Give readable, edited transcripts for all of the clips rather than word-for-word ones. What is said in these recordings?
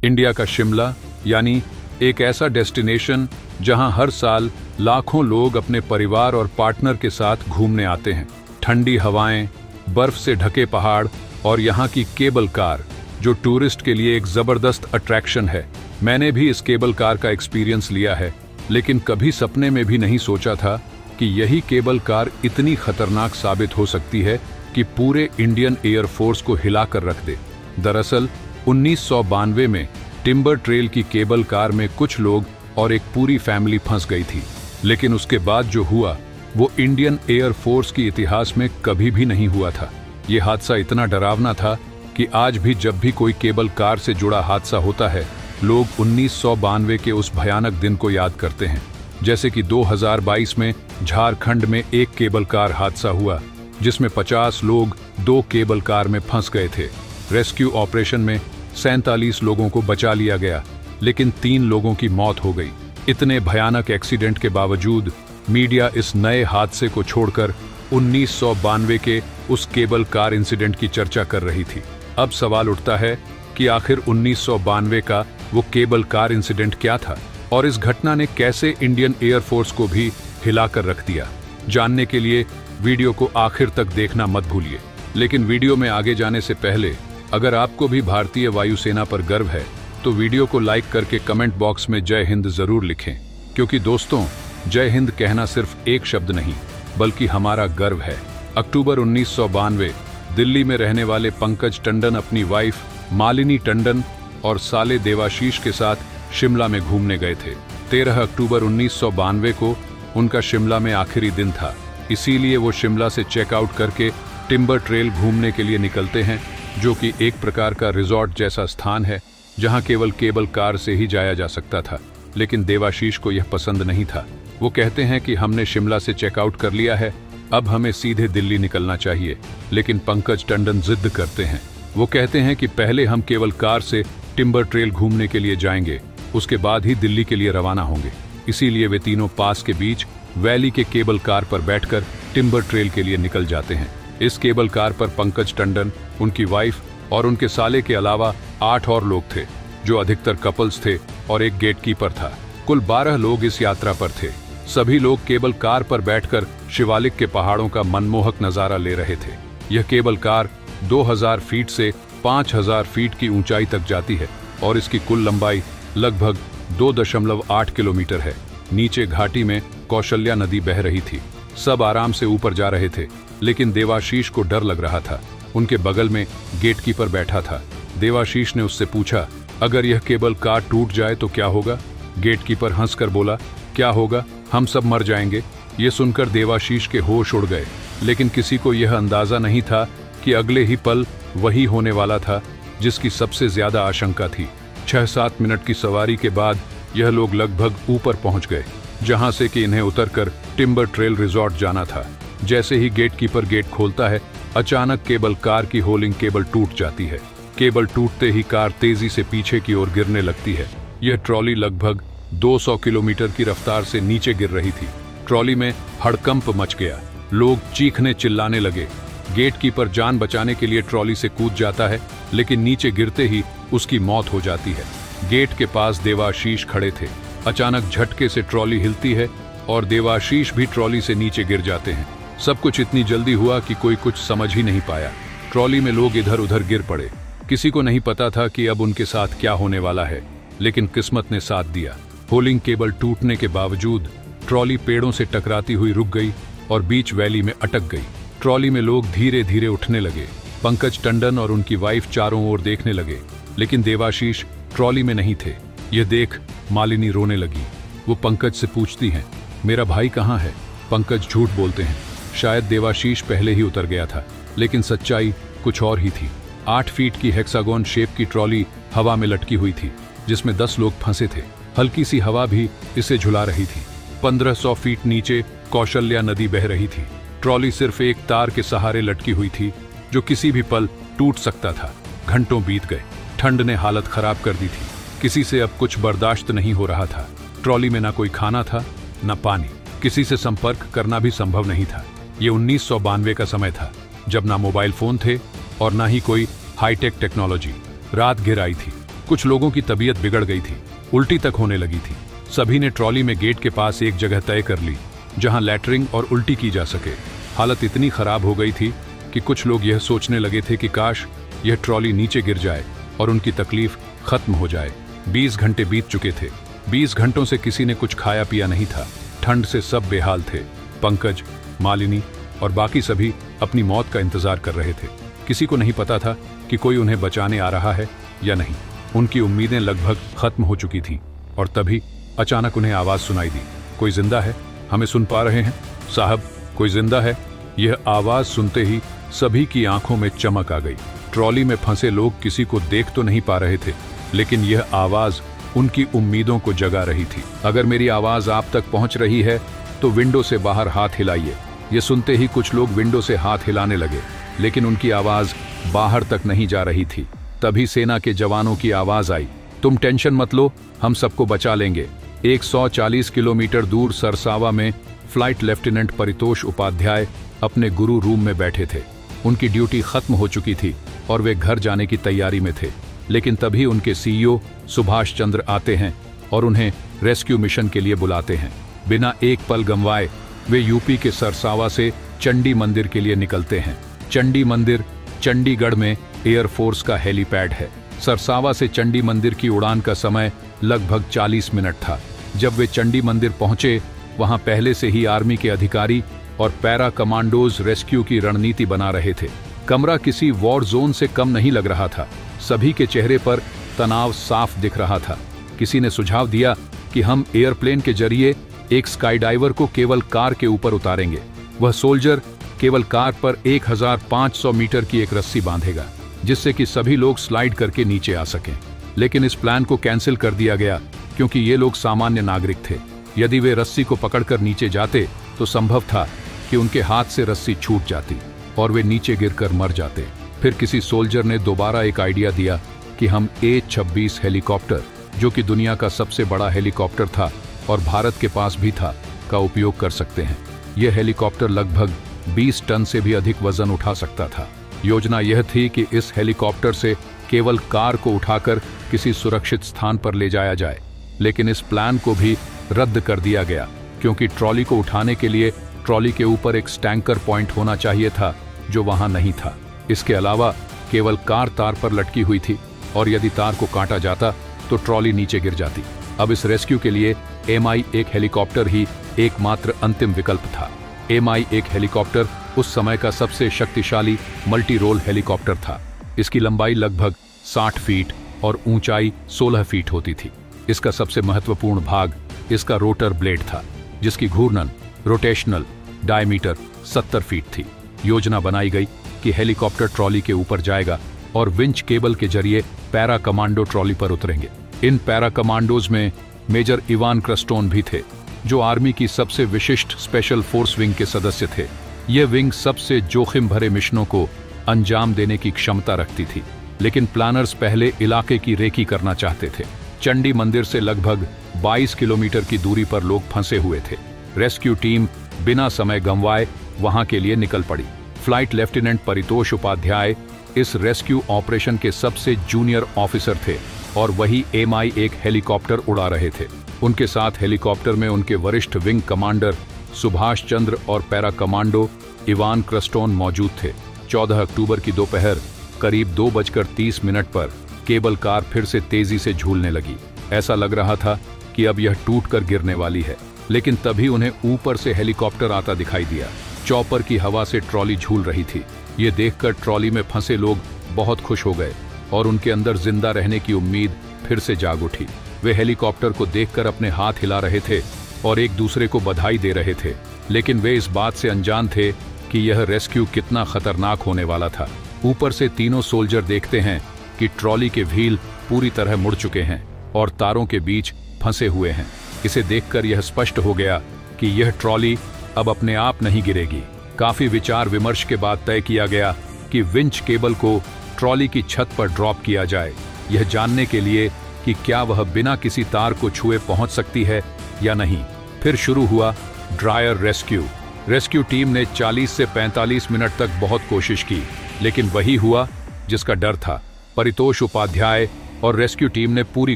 India का शिमला यानी एक ऐसा डेस्टिनेशन जहां हर साल लाखों लोग अपने परिवार और पार्टनर के साथ घूमने आते हैं। ठंडी हवाएं, बर्फ से ढके पहाड़ और यहाँ की केबल कार जो टूरिस्ट के लिए एक जबरदस्त अट्रैक्शन है। मैंने भी इस केबल कार का एक्सपीरियंस लिया है, लेकिन कभी सपने में भी नहीं सोचा था कि यही केबल कार इतनी खतरनाक साबित हो सकती है कि पूरे इंडियन एयरफोर्स को हिलाकर रख दे। दरअसल 1992 में टिम्बर ट्रेल की केबल कार में कुछ लोग और एक पूरी फैमिली फंस गई थी, लेकिन उसके बाद जो हुआ वो इंडियन एयरफोर्स की इतिहास में कभी भी नहीं हुआ था। ये हादसा इतना डरावना था कि आज भी जब भी कोई केबल कार से जुड़ा हादसा होता है, लोग 1992 के उस भयानक दिन को याद करते हैं। जैसे कि 2022 में झारखंड में एक केबल कार हादसा हुआ जिसमें 50 लोग 2 केबल कार में फंस गए थे। रेस्क्यू ऑपरेशन में 47 लोगों को बचा लिया गया, लेकिन 3 लोगों की मौत हो गई। इतने भयानक एक्सीडेंट के बावजूद मीडिया इस नए हादसे को छोड़कर 1992 के उस केबल कार इंसिडेंट की चर्चा कर रही थी। अब सवाल उठता है कि आखिर 1992 का वो केबल कार इंसिडेंट क्या था और इस घटना ने कैसे इंडियन एयरफोर्स को भी हिलाकर रख दिया। जानने के लिए वीडियो को आखिर तक देखना मत भूलिए। लेकिन वीडियो में आगे जाने से पहले अगर आपको भी भारतीय वायुसेना पर गर्व है तो वीडियो को लाइक करके कमेंट बॉक्स में जय हिंद जरूर लिखें, क्योंकि दोस्तों जय हिंद कहना सिर्फ एक शब्द नहीं बल्कि हमारा गर्व है। अक्टूबर 1992 दिल्ली में रहने वाले पंकज टंडन अपनी वाइफ मालिनी टंडन और साले देवाशीष के साथ शिमला में घूमने गए थे। 13 अक्टूबर 1992 को उनका शिमला में आखिरी दिन था, इसीलिए वो शिमला से चेकआउट करके टिम्बर ट्रेल घूमने के लिए निकलते हैं, जो कि एक प्रकार का रिजॉर्ट जैसा स्थान है जहां केवल केबल कार से ही जाया जा सकता था। लेकिन देवाशीष को यह पसंद नहीं था। वो कहते हैं कि हमने शिमला से चेकआउट कर लिया है, अब हमें सीधे दिल्ली निकलना चाहिए। लेकिन पंकज टंडन जिद करते हैं। वो कहते हैं कि पहले हम केवल कार से टिम्बर ट्रेल घूमने के लिए जाएंगे, उसके बाद ही दिल्ली के लिए रवाना होंगे। इसीलिए वे तीनों पास के बीच वैली के केबल कार पर बैठकर टिम्बर ट्रेल के लिए निकल जाते हैं। इस केबल कार पर पंकज टंडन, उनकी वाइफ और उनके साले के अलावा 8 और लोग थे, जो अधिकतर कपल्स थे और एक गेटकीपर था। कुल 12 लोग इस यात्रा पर थे। सभी लोग केबल कार पर बैठकर शिवालिक के पहाड़ों का मनमोहक नजारा ले रहे थे। यह केबल कार 2000 फीट से 5000 फीट की ऊंचाई तक जाती है और इसकी कुल लंबाई लगभग 2.8 किलोमीटर है। नीचे घाटी में कौशल्या नदी बह रही थी। सब आराम से ऊपर जा रहे थे, लेकिन देवाशीष को डर लग रहा था। उनके बगल में गेटकीपर बैठा था। देवाशीष ने उससे पूछा, अगर यह केबल कार टूट जाए तो क्या होगा? गेटकीपर हंसकर बोला, क्या होगा, हम सब मर जाएंगे। ये सुनकर देवाशीष के होश उड़ गए, लेकिन किसी को यह अंदाजा नहीं था कि अगले ही पल वही होने वाला था जिसकी सबसे ज्यादा आशंका थी। 6-7 मिनट की सवारी के बाद यह लोग लगभग ऊपर पहुंच गए, जहां से कि इन्हें उतरकर टिम्बर ट्रेल रिजॉर्ट जाना था। जैसे ही गेटकीपर गेट खोलता है, अचानक केबल कार की होलिंग केबल टूट जाती है। केबल टूटते ही कार तेजी से पीछे की ओर गिरने लगती है। यह ट्रॉली लगभग 200 किलोमीटर की रफ्तार से नीचे गिर रही थी। ट्रॉली में हड़कंप मच गया। लोग चीखने चिल्लाने लगे। गेटकीपर जान बचाने के लिए ट्रॉली से कूद जाता है, लेकिन नीचे गिरते ही उसकी मौत हो जाती है। गेट के पास देवाशीष खड़े थे। अचानक झटके से ट्रॉली हिलती है और देवाशीष भी ट्रॉली से नीचे गिर जाते हैं। सब कुछ इतनी जल्दी हुआ कि कोई कुछ समझ ही नहीं पाया। ट्रॉली में लोग इधर उधर गिर पड़े। किसी को नहीं पता था कि अब उनके साथ क्या होने वाला है, लेकिन किस्मत ने साथ दिया। होलिंग केबल टूटने के बावजूद ट्रॉली पेड़ों से टकराती हुई रुक गई और बीच वैली में अटक गई। ट्रॉली में लोग धीरे धीरे उठने लगे। पंकज टंडन और उनकी वाइफ चारों ओर देखने लगे, लेकिन देवाशीष ट्रॉली में नहीं थे। यह देख मालिनी रोने लगी। वो पंकज से पूछती हैं, मेरा भाई कहाँ है? पंकज झूठ बोलते हैं। शायद देवाशीष पहले ही उतर गया था, लेकिन सच्चाई कुछ और ही थी। 8 फीट की हेक्सागोन शेप की ट्रॉली हवा में लटकी हुई थी, जिसमें 10 लोग फंसे थे। हल्की सी हवा भी इसे झुला रही थी। 1500 फीट नीचे कौशल्या नदी बह रही थी। ट्रॉली सिर्फ एक तार के सहारे लटकी हुई थी, जो किसी भी पल टूट सकता था। घंटों बीत गए। ठंड ने हालत खराब कर दी थी। किसी से अब कुछ बर्दाश्त नहीं हो रहा था। ट्रॉली में ना कोई खाना था, न पानी। किसी से संपर्क करना भी संभव नहीं था। ये 1992 का समय था, जब ना मोबाइल फोन थे और ना ही कोई हाईटेक टेक्नोलॉजी। रात घिर आई थी। कुछ लोगों की तबीयत बिगड़ गई थी, उल्टी तक होने लगी थी। सभी ने ट्रॉली में गेट के पास एक जगह तय कर ली जहां लैटरिंग और उल्टी की जा सके। हालत इतनी खराब हो गई थी कि कुछ लोग यह सोचने लगे थे कि काश यह ट्रॉली नीचे गिर जाए और उनकी तकलीफ खत्म हो जाए। 20 घंटे बीत चुके थे। 20 घंटों से किसी ने कुछ खाया पिया नहीं था। ठंड से सब बेहाल थे। पंकज, मालिनी और बाकी सभी अपनी मौत का इंतजार कर रहे थे। किसी को नहीं पता था कि कोई उन्हें बचाने आ रहा है या नहीं। उनकी उम्मीदें लगभग खत्म हो चुकी थीं और तभी अचानक उन्हें आवाज सुनाई दी, कोई जिंदा है? हमें सुन पा रहे हैं साहब? कोई जिंदा है? यह आवाज सुनते ही सभी की आंखों में चमक आ गई। ट्रॉली में फंसे लोग किसी को देख तो नहीं पा रहे थे, लेकिन यह आवाज उनकी उम्मीदों को जगा रही थी। अगर मेरी आवाज आप तक पहुंच रही है तो विंडो से बाहर हाथ हिलाइए। ये सुनते ही कुछ लोग विंडो से हाथ हिलाने लगे, लेकिन उनकी आवाज बाहर तक नहीं जा रही थी। तभी सेना के जवानों की आवाज आई, तुम टेंशन मत लो, हम सबको बचा लेंगे। 140 किलोमीटर दूर सरसावा में फ्लाइट लेफ्टिनेंट परितोष उपाध्याय अपने गुरु रूम में बैठे थे। उनकी ड्यूटी खत्म हो चुकी थी और वे घर जाने की तैयारी में थे, लेकिन तभी उनके सीईओ सुभाष चंद्र आते हैं और उन्हें रेस्क्यू मिशन के लिए बुलाते हैं। बिना एक पल गंवाए वे यूपी के सरसावा से चंडी मंदिर के लिए निकलते हैं। चंडी मंदिर चंडीगढ़ में एयरफोर्स का हेलीपैड है। सरसावा से चंडी मंदिर की उड़ान का समय लगभग 40 मिनट था। जब वे चंडी मंदिर पहुंचे, वहां पहले से ही आर्मी के अधिकारी और पैरा कमांडोज रेस्क्यू की रणनीति बना रहे थे। कमरा किसी वॉर जोन से कम नहीं लग रहा था। सभी के चेहरे पर तनाव साफ दिख रहा था। किसी ने सुझाव दिया कि हम एयरप्लेन के जरिए एक स्काईडाइवर को केवल कार के ऊपर उतारेंगे। वह सोल्जर केवल कार पर 1500 मीटर की एक रस्सी बांधेगा, जिससे कि सभी लोग स्लाइड करके नीचे आ सकें। लेकिन इस प्लान को कैंसिल कर दिया गया क्योंकि ये लोग सामान्य नागरिक थे। यदि वे रस्सी को पकड़कर नीचे जाते तो संभव था कि उनके हाथ से रस्सी छूट जाती और वे नीचे गिरकर मर जाते। फिर किसी सोल्जर ने दोबारा एक आइडिया दिया कि हम A-26 हेलीकॉप्टर, जो कि दुनिया का सबसे बड़ा हेलीकॉप्टर था और भारत के पास भी था, का उपयोग कर सकते हैं। यह हेलीकॉप्टर लगभग 20 टन से भी अधिक वजन उठा सकता था। योजना यह थी कि इस हेलीकॉप्टर से केवल कार को उठाकर किसी सुरक्षित स्थान पर ले जाया जाए, लेकिन इस प्लान को भी रद्द कर दिया गया क्योंकि ट्रॉली को उठाने के लिए ट्रॉली के ऊपर एक स्टैंकर पॉइंट होना चाहिए था, जो वहां नहीं था। इसके अलावा केवल कार तार पर लटकी हुई थी और यदि तार को काटा जाता तो ट्रॉली नीचे गिर जाती। अब इस रेस्क्यू के लिए Mi-1 हेलीकॉप्टर ही एकमात्र अंतिम विकल्प था। Mi-1 हेलीकॉप्टर उस समय का सबसे शक्तिशाली मल्टी रोल हेलीकॉप्टर था। इसकी लंबाई लगभग 60 फीट और ऊंचाई 16 फीट होती थी। इसका सबसे महत्वपूर्ण भाग इसका रोटर ब्लेड था, जिसकी घूर्णन रोटेशनल डायमीटर 70 फीट थी। योजना बनाई गई कि हेलीकॉप्टर ट्रॉली के ऊपर जाएगा और विंच केबल के जरिए पैरा कमांडो ट्रॉली पर उतरेंगे। इन पैरा कमांडोज में मेजर इवान क्रस्टोन भी थे, जो आर्मी की सबसे विशिष्ट स्पेशल फोर्स विंग के सदस्य थे। यह विंग सबसे जोखिम भरे मिशनों को अंजाम देने की क्षमता रखती थी, लेकिन प्लानर्स पहले इलाके की रेकी करना चाहते थे। चंडी मंदिर से लगभग 22 किलोमीटर की दूरी पर लोग फंसे हुए थे। रेस्क्यू टीम बिना समय गंवाए वहां के लिए निकल पड़ी। फ्लाइट लेफ्टिनेंट परितोष उपाध्याय इस रेस्क्यू ऑपरेशन के सबसे जूनियर ऑफिसर थे और वही Mi-1 हेलीकॉप्टर उड़ा रहे थे। उनके साथ हेलीकॉप्टर में उनके वरिष्ठ विंग कमांडर सुभाष चंद्र और पैरा कमांडो इवान क्रस्टोन मौजूद थे। 14 अक्टूबर की दोपहर करीब 2:30 पर केबल कार फिर से तेजी से झूलने लगी। ऐसा लग रहा था कि अब यह टूटकर गिरने वाली है, लेकिन तभी उन्हें ऊपर से हेलीकॉप्टर आता दिखाई दिया। चॉपर की हवा से ट्रॉली झूल रही थी। ये देखकर ट्रॉली में फंसे लोग बहुत खुश हो गए और उनके अंदर जिंदा रहने की उम्मीद फिर से जाग उठी। वे हेलीकॉप्टर को देखकर अपने हाथ हिला रहे थे और एक दूसरे को बधाई दे रहे थे, लेकिन वे इस बात से अनजान थे कि यह रेस्क्यू कितना खतरनाक होने वाला था। ऊपर से तीनों सोल्जर देखते हैं कि ट्रॉली के व्हील पूरी तरह मुड़ चुके हैं और तारों के बीच फंसे हुए हैं। इसे देखकर यह स्पष्ट हो गया कि यह ट्रॉली अब अपने आप नहीं गिरेगी। काफी विचार विमर्श के बाद तय किया गया कि विंच केबल को ट्रॉली की छत पर ड्रॉप किया जाए, यह जानने के लिए कि क्या वह बिना किसी तार को छुए पहुंच सकती है या नहीं। फिर शुरू हुआ ड्रायर रेस्क्यू। रेस्क्यू टीम ने 40 से 45 मिनट तक बहुत कोशिश की, लेकिन वही हुआ जिसका डर था। परितोष उपाध्याय और रेस्क्यू टीम ने पूरी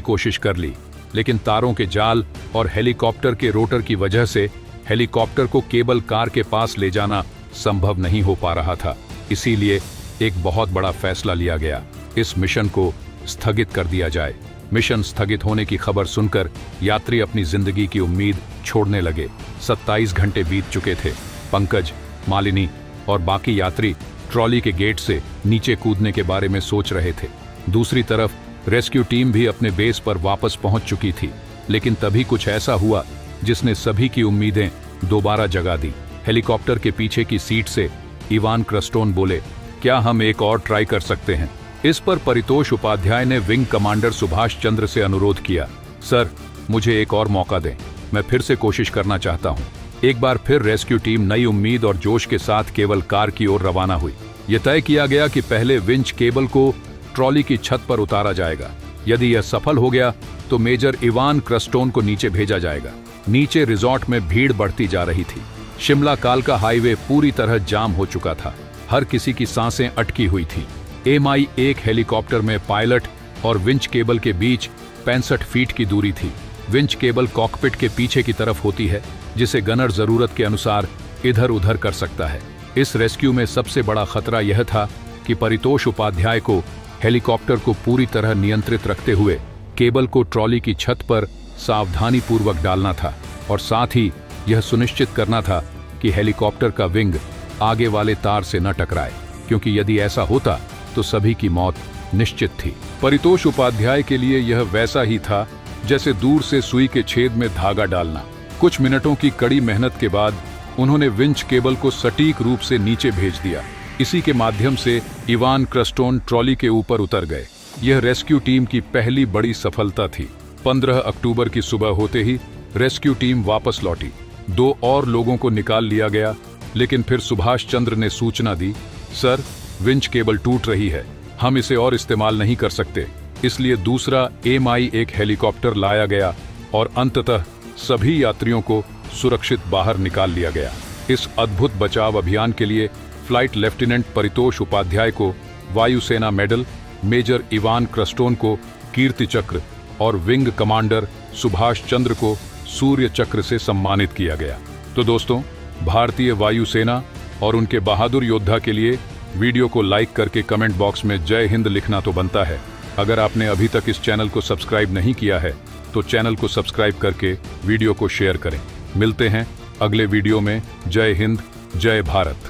कोशिश कर ली, लेकिन तारों के जाल और हेलीकॉप्टर के रोटर की वजह से हेलीकॉप्टर को केबल कार के पास ले जाना संभव नहीं हो पा रहा था। इसीलिए एक बहुत बड़ा फैसला लिया गया, इस मिशन को स्थगित कर दिया जाए। मिशन स्थगित होने की खबर सुनकर यात्री अपनी जिंदगी की उम्मीद छोड़ने लगे। 27 घंटे बीत चुके थे। पंकज, मालिनी और बाकी यात्री ट्रॉली के गेट से नीचे कूदने के बारे में सोच रहे थे। दूसरी तरफ रेस्क्यू टीम भी अपने बेस पर वापस पहुंच चुकी थी, लेकिन तभी कुछ ऐसा हुआ जिसने सभी की उम्मीदें दोबारा जगा दी। हेलीकॉप्टर के पीछे की सीट से इवान क्रस्टोन बोले, क्या हम एक और ट्राई कर सकते हैं? इस पर परितोष उपाध्याय ने विंग कमांडर सुभाष चंद्र से अनुरोध किया, सर मुझे एक और मौका दें, मैं फिर से कोशिश करना चाहता हूं। एक बार फिर रेस्क्यू टीम नई उम्मीद और जोश के साथ केबल कार की ओर रवाना हुई। यह तय किया गया कि पहले विंच केबल को ट्रॉली की छत पर उतारा जाएगा। यदि यह सफल हो गया तो मेजर इवान क्रस्टोन को नीचे भेजा जाएगा। नीचे रिजॉर्ट में भीड़ बढ़ती जा रही थी। शिमला कालका हाईवे पूरी तरह जाम हो चुका था। हर किसी की सांसें अटकी हुई थी। MI-1 हेलीकॉप्टर में पायलट और विंच केबल के बीच 65 फीट की दूरी थी। विंच केबल कॉकपिट के पीछे की तरफ होती है, जिसे गनर जरूरत के अनुसार इधर उधर कर सकता है। इस रेस्क्यू में सबसे बड़ा खतरा यह था कि परितोष उपाध्याय को हेलीकॉप्टर को पूरी तरह नियंत्रित रखते हुए केबल को ट्रॉली की छत पर सावधानीपूर्वक डालना था, और साथ ही यह सुनिश्चित करना था कि हेलीकॉप्टर का विंग आगे वाले तार से न टकराए, क्योंकि यदि ऐसा होता तो सभी की मौत निश्चित थी। परितोष उपाध्याय के लिए यह वैसा ही था जैसे दूर से सुई के छेद में धागा डालना। कुछ मिनटों की कड़ी मेहनत के बाद उन्होंने विंच केबल को सटीक रूप से नीचे भेज दिया। इसी के माध्यम से इवान क्रस्टोन ट्रॉली के ऊपर उतर गए। यह रेस्क्यू टीम की पहली बड़ी सफलता थी। 15 अक्टूबर की सुबह होते ही रेस्क्यू टीम वापस लौटी। 2 और लोगों को निकाल लिया गया, लेकिन फिर सुभाष चंद्र ने सूचना दी, सर विंच केबल टूट रही है, हम इसे और इस्तेमाल नहीं कर सकते। इसलिए दूसरा MI-1 हेलीकॉप्टर लाया गया और अंततः सभी यात्रियों को सुरक्षित बाहर निकाल लिया गया। इस अद्भुत बचाव अभियान के लिए फ्लाइट लेफ्टिनेंट परितोष उपाध्याय को वायुसेना मेडल, मेजर इवान क्रस्टोन को कीर्ति चक्र और विंग कमांडर सुभाष चंद्र को सूर्य चक्र से सम्मानित किया गया। तो दोस्तों, भारतीय वायुसेना और उनके बहादुर योद्धा के लिए वीडियो को लाइक करके कमेंट बॉक्स में जय हिंद लिखना तो बनता है। अगर आपने अभी तक इस चैनल को सब्सक्राइब नहीं किया है तो चैनल को सब्सक्राइब करके वीडियो को शेयर करें। मिलते हैं अगले वीडियो में। जय हिंद, जय भारत।